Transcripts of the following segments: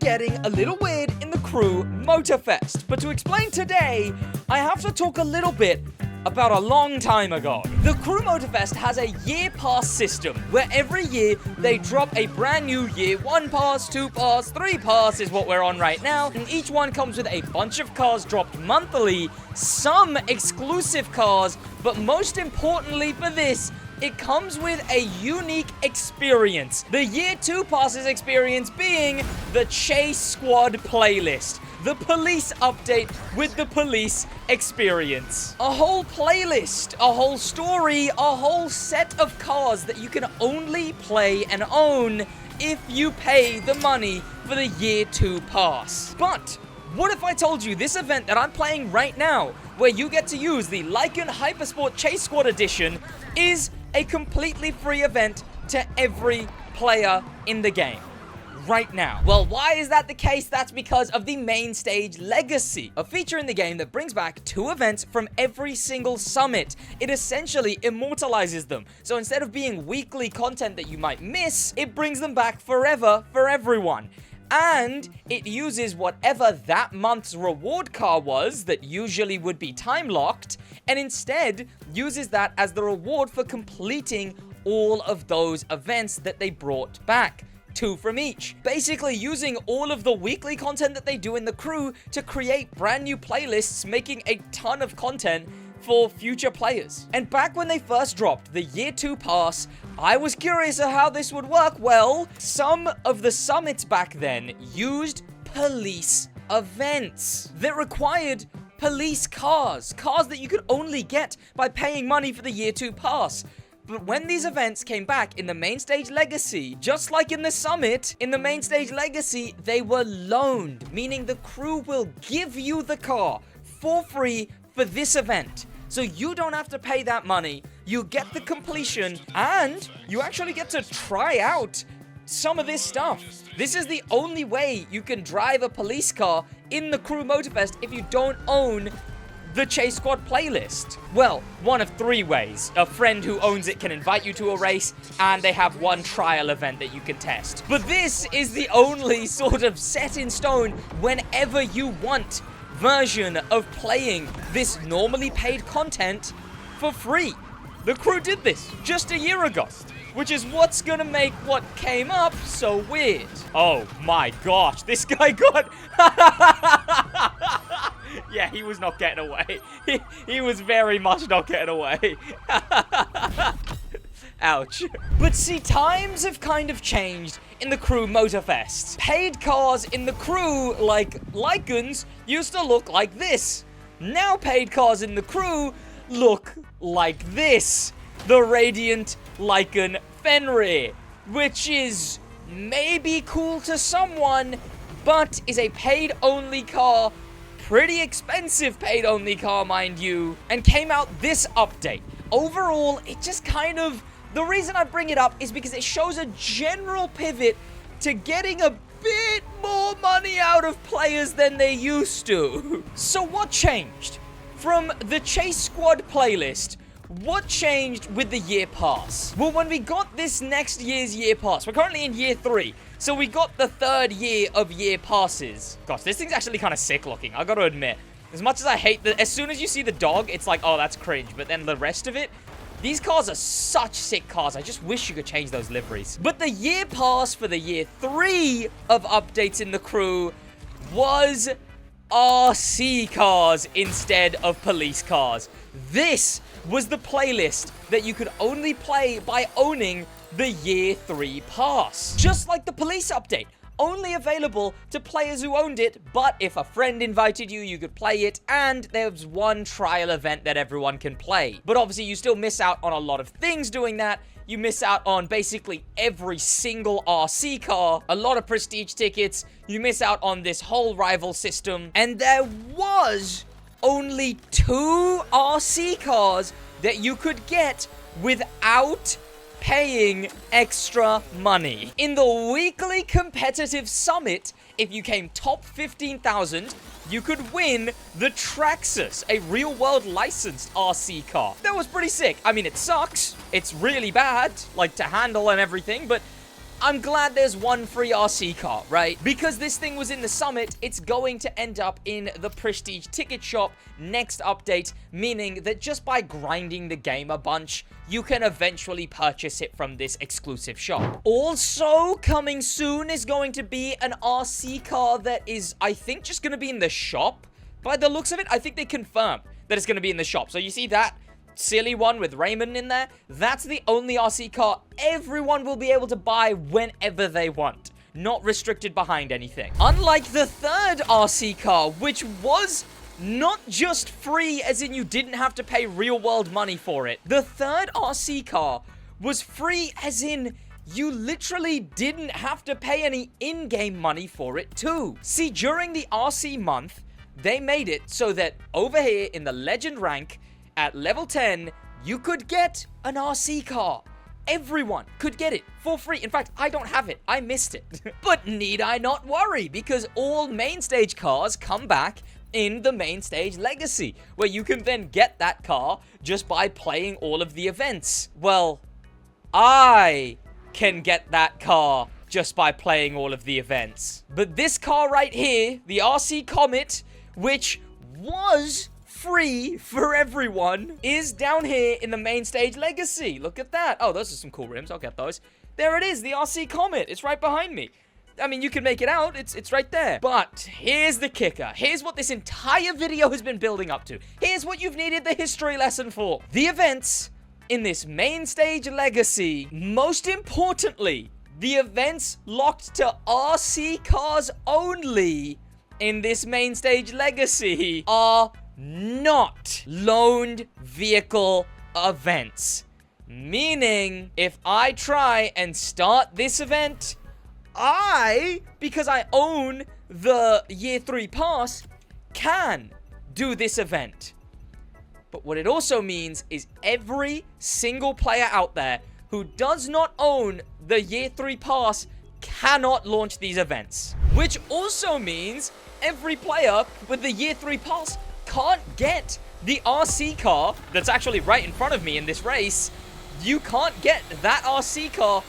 getting a little weird in the Crew Motorfest. But to explain today, I have to talk a little bit about a long time ago. The Crew Motorfest has a year pass system where every year they drop a brand new year 1 pass, 2 pass, 3 pass is what we're on right now, and each one comes with a bunch of cars dropped monthly, some exclusive cars, but most importantly for this, it comes with a unique experience. The year 2 passes experience being the Chase Squad playlist. The police update with the police experience. A whole playlist, a whole story, a whole set of cars that you can only play and own if you pay the money for the year 2 pass. But what if I told you this event that I'm playing right now, where you get to use the Lycan Hypersport Chase Squad edition, is a completely free event to every player in the game right now? Well, why is that the case? That's because of the main stage legacy, a feature in the game that brings back 2 events from every single summit. It essentially immortalizes them. So instead of being weekly content that you might miss, it brings them back forever for everyone. And it uses whatever that month's reward car was that usually would be time-locked, and instead uses that as the reward for completing all of those events that they brought back. 2 from each. Basically using all of the weekly content that they do in the Crew to create brand new playlists, making a ton of content for future players. And back when they first dropped the year 2 pass, I was curious of how this would work. Well, some of the summits back then used police events that required police cars that you could only get by paying money for the year 2 pass. But when these events came back in the main stage legacy, just like in the summit, in the main stage legacy, they were loaned, meaning the Crew will give you the car for free for this event. So you don't have to pay that money, you get the completion, and you actually get to try out some of this stuff. This is the only way you can drive a police car in the Crew Motorfest if you don't own the Chase Squad playlist. Well, one of 3 ways. A friend who owns it can invite you to a race, and they have one trial event that you can test. But this is the only sort of set in stone whenever you want version of playing this normally paid content for free. The Crew did this just a year ago, which is what's gonna make what came up so weird. Oh my gosh, this guy got... Yeah, he was not getting away. He was very much not getting away. Ouch. But see, times have kind of changed in the Crew Motorfest. Paid cars in the Crew, like Lycans, used to look like this. Now paid cars in the Crew look like this. The Radiant Lycan Fenrir, which is maybe cool to someone, but is a paid-only car. Pretty expensive paid-only car, mind you, and came out this update. Overall, it just kind of... The reason I bring it up is because it shows a general pivot to getting a bit more money out of players than they used to. So what changed? From the Chase Squad playlist, what changed with the year pass? Well, when we got this next year's year pass, we're currently in year 3, so we got the 3rd year of year passes. Gosh, this thing's actually kind of sick looking, I gotta admit. As much as I hate as soon as you see the dog, it's like, oh, that's cringe, but then the rest of it, these cars are such sick cars. I just wish you could change those liveries. But the year pass for the year 3 of updates in the Crew was RC cars instead of police cars. This was the playlist that you could only play by owning the year 3 pass. Just like the police update. Only available to players who owned it, but if a friend invited you, you could play it, and there's one trial event that everyone can play. But obviously, you still miss out on a lot of things doing that. You miss out on basically every single RC car, a lot of prestige tickets. You miss out on this whole rival system. And there was only 2 RC cars that you could get without paying extra money. In the weekly competitive summit, if you came top 15,000, you could win the Traxxas, a real-world licensed RC car. That was pretty sick. I mean, it sucks. It's really bad, like, to handle and everything, but I'm glad there's one free RC car, right? Because this thing was in the Summit, it's going to end up in the Prestige ticket shop next update, meaning that just by grinding the game a bunch, you can eventually purchase it from this exclusive shop. Also, coming soon is going to be an RC car that is, I think, just going to be in the shop. By the looks of it, I think they confirmed that it's going to be in the shop. So you see that silly one with Raymond in there? That's the only RC car everyone will be able to buy whenever they want. Not restricted behind anything. Unlike the third RC car, which was not just free as in you didn't have to pay real world money for it. The third RC car was free as in you literally didn't have to pay any in-game money for it too. See, during the RC month, they made it so that over here in the Legend rank, at level 10, you could get an RC car. Everyone could get it for free. In fact, I don't have it. I missed it. But need I not worry, because all main stage cars come back in the main stage legacy, where you can then get that car just by playing all of the events. Well, I can get that car just by playing all of the events. But this car right here, the RC Comet, which was free for everyone, is down here in the main stage legacy. Look at that. Oh, those are some cool rims. I'll get those. There it is, the RC Comet. It's right behind me. I mean, you can make it out. It's right there. But here's the kicker. Here's what this entire video has been building up to. Here's what you've needed the history lesson for. The events in this main stage legacy, most importantly, the events locked to RC cars only in this main stage legacy are not loaned vehicle events. Meaning, if I try and start this event, because I own the year 3 pass, can do this event. But what it also means is every single player out there who does not own the year 3 pass cannot launch these events. Which also means every player with the year 3 pass can't get the RC car that's actually right in front of me in this race. You can't get that RC car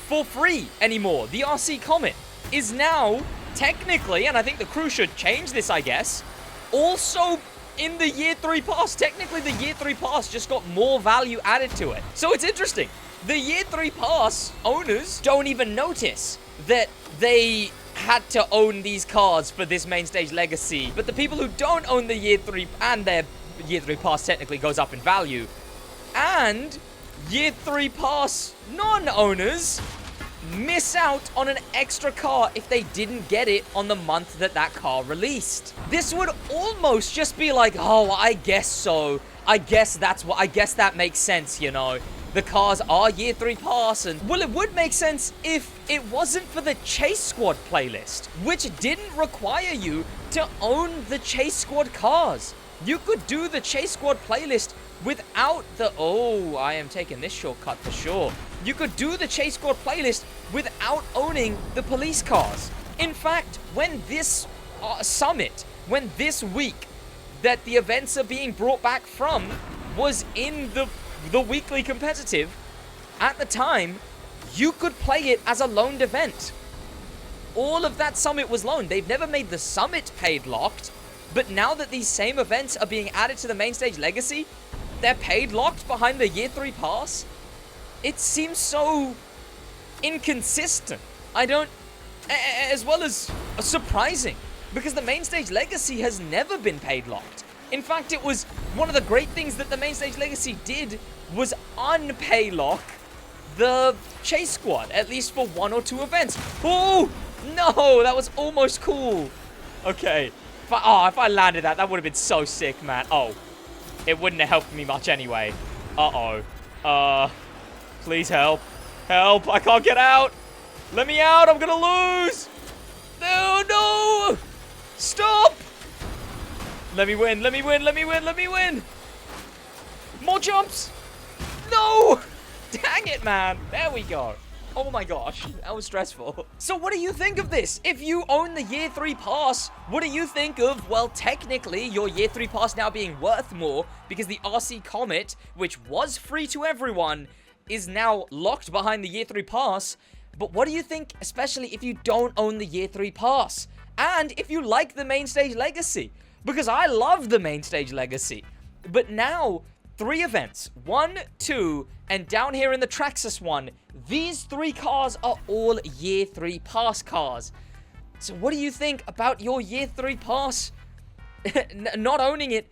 for free anymore. The RC Comet is now technically, and I think the crew should change this, I guess, also in the year 3 pass. Technically, the year 3 pass just got more value added to it. So it's interesting. The year 3 pass owners don't even notice that they had to own these cars for this main stage legacy. But the people who don't own the year 3 and their year 3 pass technically goes up in value, and year 3 pass non-owners miss out on an extra car if they didn't get it on the month that that car released. This would almost just be like, oh, I guess so. I guess that makes sense, you know. The cars are year 3 pass, and well, it would make sense if it wasn't for the Chase Squad playlist, which didn't require you to own the Chase Squad cars. You could do the Chase Squad playlist without the... Oh, I am taking this shortcut for sure. You could do the Chase Squad playlist without owning the police cars. In fact, when this summit, when this week that the events are being brought back from was in the weekly competitive, at the time, you could play it as a loaned event. All of that summit was loaned. They've never made the summit paid locked, but now that these same events are being added to the main stage legacy, they're paid locked behind the year 3 pass. It seems so inconsistent. As well as surprising, because the main stage legacy has never been paid locked. In fact, it was one of the great things that the main stage legacy did was unpay lock the Chase Squad, at least for 1 or 2 events. Oh, no, that was almost cool. Okay. If I landed that would have been so sick, man. Oh, it wouldn't have helped me much anyway. Please help. Help, I can't get out. Let me out, I'm gonna lose. No. Stop. Let me win. More jumps. No. Dang it, man. There we go. Oh my gosh, that was stressful. So what do you think of this? If you own the year 3 pass, what do you think of, well, technically, your year 3 pass now being worth more because the RC Comet, which was free to everyone, is now locked behind the year 3 pass, But what do you think, especially if you don't own the Year 3 pass? And if you like the Main Stage Legacy? Because I love the Main Stage Legacy. But now, 3 events. 1, 2, and down here in the Traxxas one, these 3 cars are all Year 3 pass cars. So what do you think about your Year 3 pass? Not owning it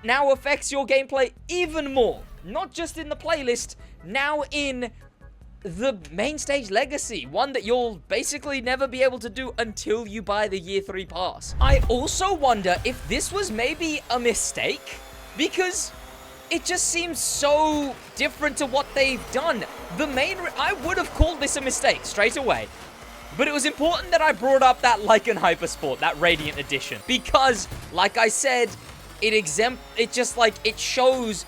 now affects your gameplay even more. Not just in the playlist, now in the Main Stage Legacy, one that you'll basically never be able to do until you buy the Year 3 pass. I also wonder if this was maybe a mistake, because it just seems so different to what they've done. I would have called this a mistake straight away, but it was important that I brought up that Lycan Hypersport, that Radiant Edition, because, like I said, it shows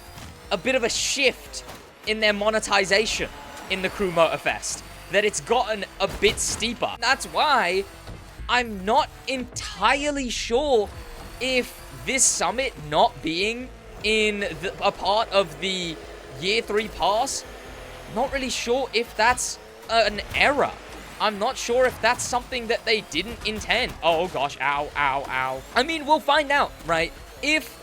a bit of a shift in their monetization in the Crew Motorfest, that it's gotten a bit steeper. That's why I'm not entirely sure if this summit not being in a part of the Year 3 pass, not really sure if that's an error. I'm not sure if that's something that they didn't intend. Oh gosh, ow, ow, ow. I mean, we'll find out, right? If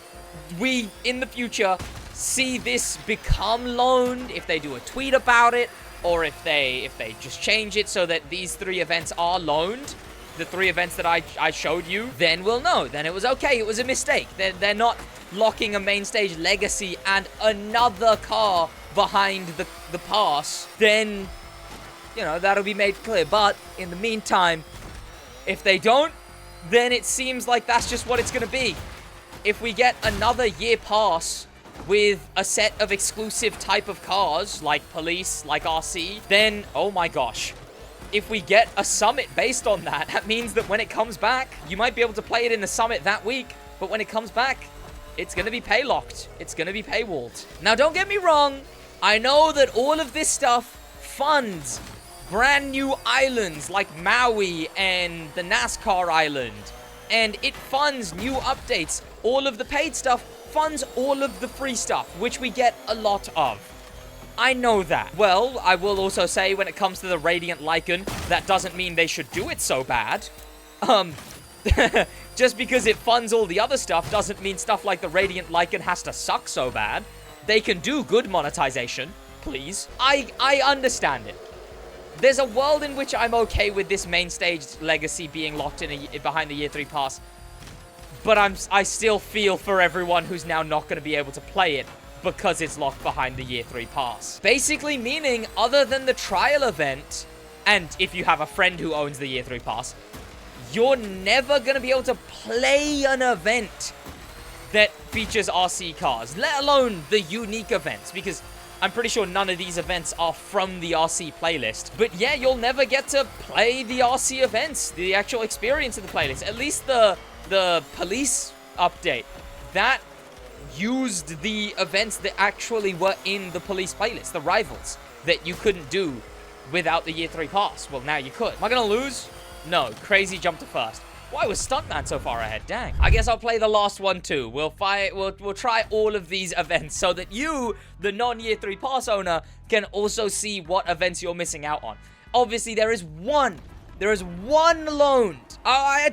we, in the future, see this become loaned, if they do a tweet about it, or if they just change it so that these 3 events are loaned, the 3 events that I showed you, then we'll know. Then it was okay, it was a mistake. They're not locking a Main Stage Legacy and another car behind the pass. Then, you know, that'll be made clear. But in the meantime, if they don't, then it seems like that's just what it's going to be. If we get another year pass with a set of exclusive type of cars, like police, like RC, then, oh my gosh. If we get a summit based on that, that means that when it comes back, you might be able to play it in the summit that week, but when it comes back, it's going to be pay-locked. It's going to be paywalled. Now, don't get me wrong. I know that all of this stuff funds brand new islands like Maui and the NASCAR island, and it funds new updates. All of the paid stuff funds all of the free stuff, which we get a lot of. I know that. Well, I will also say when it comes to the Radiant Lycan, that doesn't mean they should do it so bad. Just because it funds all the other stuff doesn't mean stuff like the Radiant Lycan has to suck so bad. They can do good monetization, please. I understand it. There's a world in which I'm okay with this Main Stage Legacy being locked in behind the Year 3 pass. But I still feel for everyone who's now not going to be able to play it because it's locked behind the Year 3 pass. Basically meaning, other than the trial event, and if you have a friend who owns the Year 3 pass, you're never going to be able to play an event that features RC cars, let alone the unique events, because I'm pretty sure none of these events are from the RC playlist. But yeah, you'll never get to play the RC events, the actual experience of the playlist. At least the police update, that used the events that actually were in the police playlist, the rivals, that you couldn't do without the Year 3 pass. Well, now you could. Am I gonna lose? No. Crazy jump to first. Why was Stuntman so far ahead? Dang. I guess I'll play the last one too. We'll try all of these events so that you, the non-Year 3 pass owner, can also see what events you're missing out on. Obviously, there is one loaned.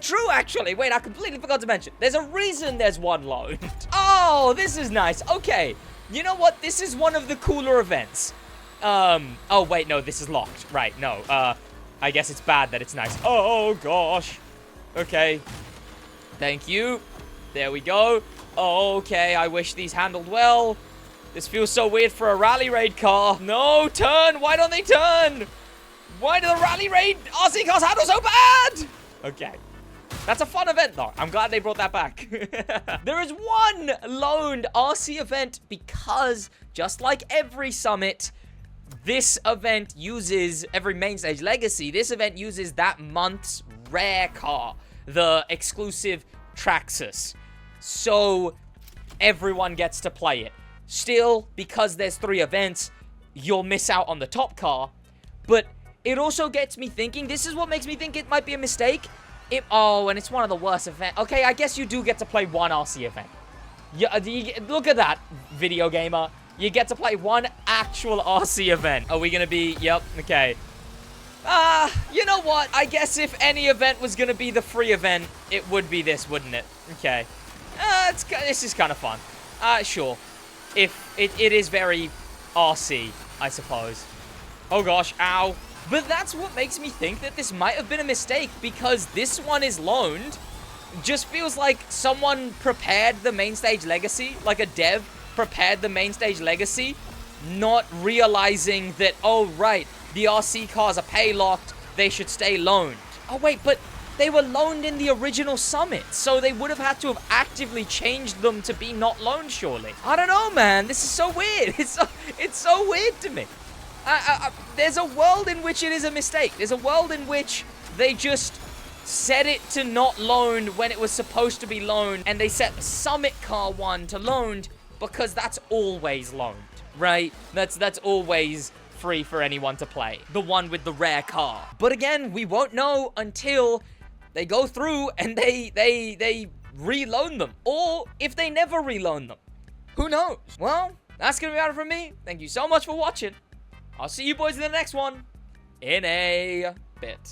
True, actually. Wait, I completely forgot to mention. There's a reason there's one loaned. Oh, this is nice. Okay. You know what? This is one of the cooler events. Oh, wait, no, this is locked. Right, no. I guess it's bad that it's nice. Oh, gosh. Okay. Thank you. There we go. Okay, I wish these handled well. This feels so weird for a rally raid car. No, turn. Why don't they turn? Why do the rally raid RC cars handle so bad? Okay. That's a fun event, though. I'm glad they brought that back. There is one loaned RC event because, just like every summit, this event uses, every Main Stage Legacy, this event uses that month's rare car, the exclusive Traxxas. So, everyone gets to play it. Still, because there's 3 events, you'll miss out on the top car, but it also gets me thinking, this is what makes me think it might be a mistake. Oh, and it's one of the worst events. Okay, I guess you do get to play one RC event. Yeah, look at that, video gamer. You get to play one actual RC event. Are we gonna be, yep, okay. You know what? I guess if any event was gonna be the free event, it would be this, wouldn't it? Okay. This is kind of fun. Sure. If it is very RC, I suppose. Oh gosh, ow. But that's what makes me think that this might have been a mistake, because this one is loaned. Just feels like someone prepared the main stage legacy, like a dev prepared the main stage legacy, not realizing that, oh right, the RC cars are pay locked, they should stay loaned. Oh wait, but they were loaned in the original summit, so they would have had to have actively changed them to be not loaned, surely. I don't know, man. This is so weird. It's so weird to me. There's a world in which it is a mistake. There's a world in which they just set it to not loaned when it was supposed to be loaned, and they set the Summit Car 1 to loaned because that's always loaned, right? That's always free for anyone to play. The one with the rare car. But again, we won't know until they go through and they reloan them. Or if they never reloan them. Who knows? Well, that's gonna be about it from me. Thank you so much for watching. I'll see you boys in the next one in a bit.